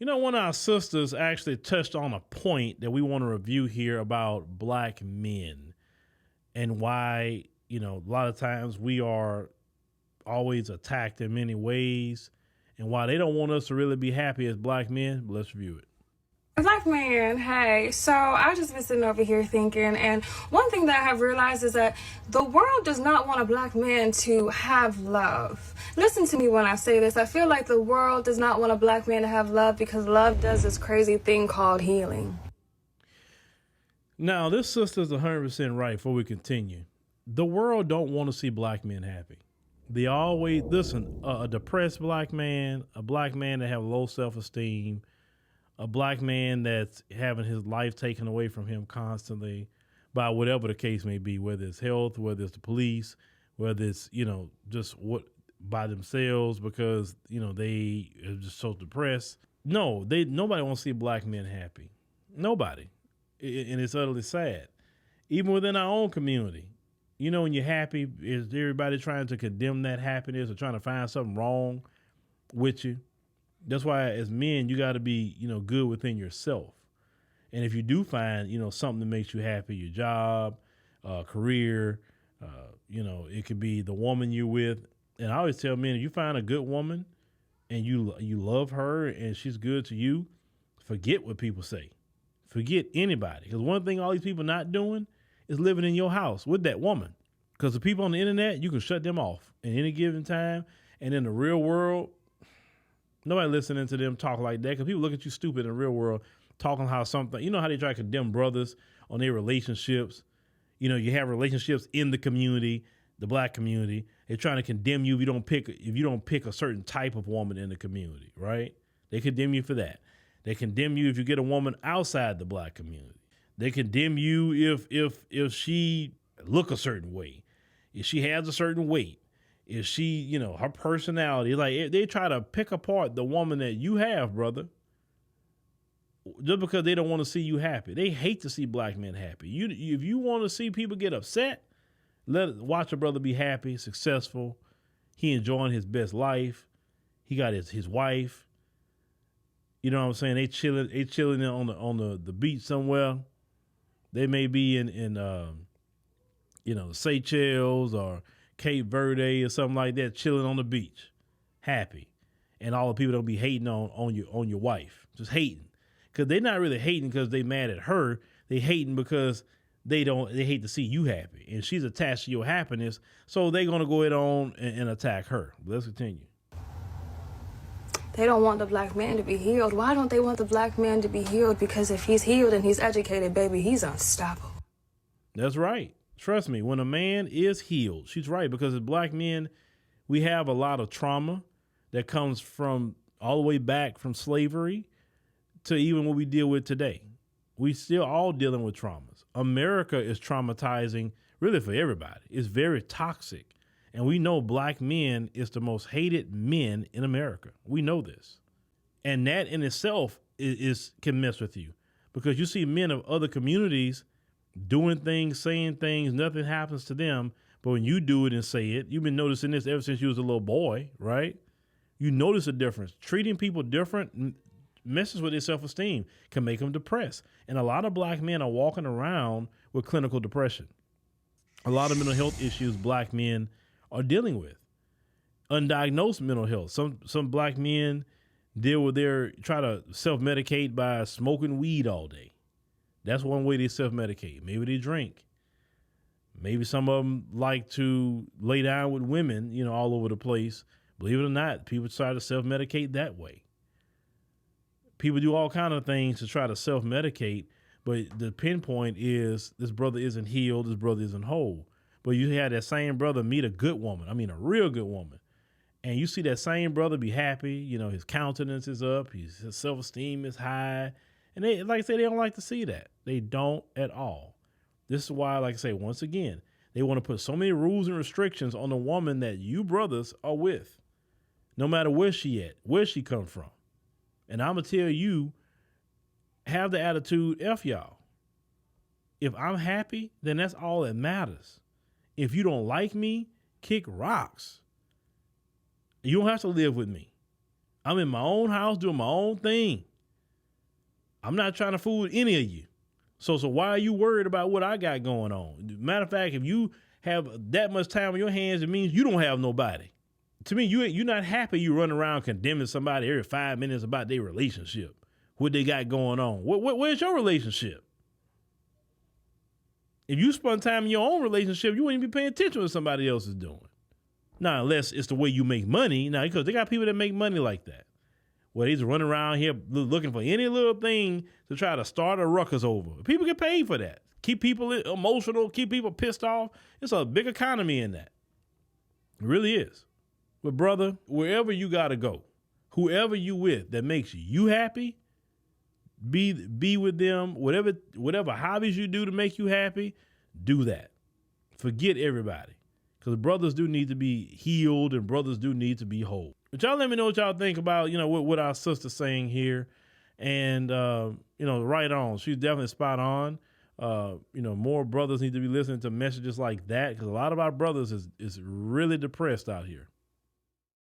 One of our sisters actually touched on a point that we want to review here about black men and why, a lot of times we are always attacked in many ways and why they don't want us to really be happy as black men. But let's review it. Black man, hey, so I just been sitting over here thinking, and one thing that I have realized is that the world does not want a black man to have love. Listen to me when I say this. I feel like the world does not want a black man to have love because love does this crazy thing called healing. Now, this sister's 100% right before we continue. The world don't want to see black men happy. They always, listen, a depressed black man, a black man that have low self-esteem, a black man that's having his life taken away from him constantly by whatever the case may be, whether it's health, whether it's the police, whether it's, just what by themselves because, they are just so depressed. No, nobody wants to see black men happy. Nobody. And it's utterly sad. Even within our own community, when you're happy, is everybody trying to condemn that happiness or trying to find something wrong with you? That's why as men, you got to be, good within yourself. And if you do find, something that makes you happy, your job, career, it could be the woman you're with. And I always tell men, if you find a good woman and you love her and she's good to you, forget what people say. Forget anybody. Because one thing all these people not doing is living in your house with that woman. Because the people on the internet, you can shut them off at any given time. And in the real world, nobody listening to them talk like that because people look at you stupid in the real world talking how something, how they try to condemn brothers on their relationships. You have relationships in the community, the black community. They're trying to condemn you if you don't pick a certain type of woman in the community, right? They condemn you for that. They condemn you if you get a woman outside the black community. They condemn you if she look a certain way, if she has a certain weight. Is she, her personality, like they try to pick apart the woman that you have, brother, just because they don't want to see you happy. They hate to see black men happy. If you want to see people get upset, watch a brother be happy, successful. He enjoying his best life. He got his wife. You know what I'm saying? They chilling on the beach somewhere. They may be in Seychelles or Cape Verde or something like that, chilling on the beach, happy. And all the people don't be hating on your wife, just hating. Because they're not really hating because they mad at her. They hating because they hate to see you happy. And she's attached to your happiness, so they're going to go ahead on and attack her. Let's continue. They don't want the black man to be healed. Why don't they want the black man to be healed? Because if he's healed and he's educated, baby, he's unstoppable. That's right. Trust me, when a man is healed, she's right, because as black men, we have a lot of trauma that comes from all the way back from slavery to even what we deal with today. We still all dealing with traumas. America is traumatizing really for everybody. It's very toxic. And we know black men is the most hated men in America. We know this. And that in itself can mess with you because you see men of other communities doing things, saying things, nothing happens to them. But when you do it and say it, you've been noticing this ever since you was a little boy, right? You notice a difference. Treating people different messes with their self-esteem, can make them depressed. And a lot of black men are walking around with clinical depression. A lot of mental health issues black men are dealing with. Undiagnosed mental health. Some black men try to self-medicate by smoking weed all day. That's one way they self-medicate. Maybe they drink. Maybe some of them like to lay down with women, all over the place. Believe it or not, people try to self-medicate that way. People do all kinds of things to try to self-medicate, but the pinpoint is this brother isn't healed, this brother isn't whole. But you had that same brother meet a good woman, a real good woman, and you see that same brother be happy, his countenance is up, his self-esteem is high, and they, like I say, they don't like to see that. They don't at all. This is why, like I say, once again, they want to put so many rules and restrictions on the woman that you brothers are with, no matter where she at, where she come from. And I'm going to tell you, have the attitude, F y'all. If I'm happy, then that's all that matters. If you don't like me, kick rocks. You don't have to live with me. I'm in my own house doing my own thing. I'm not trying to fool any of you. So why are you worried about what I got going on? Matter of fact, if you have that much time on your hands, it means you don't have nobody. To me, you're not happy you run around condemning somebody every 5 minutes about their relationship, what they got going on. Where's your relationship? If you spend time in your own relationship, you wouldn't be paying attention to what somebody else is doing. Now, unless it's the way you make money. Now, because they got people that make money like that. Well, he's running around here looking for any little thing to try to start a ruckus over. People get paid for that. Keep people emotional, keep people pissed off. It's a big economy in that. It really is. But brother, wherever you got to go, whoever you with that makes you happy, be with them. Whatever hobbies you do to make you happy, do that. Forget everybody. Because brothers do need to be healed and brothers do need to be whole. But y'all let me know what y'all think about, what our sister's saying here. And, right on. She's definitely spot on. More brothers need to be listening to messages like that because a lot of our brothers is really depressed out here.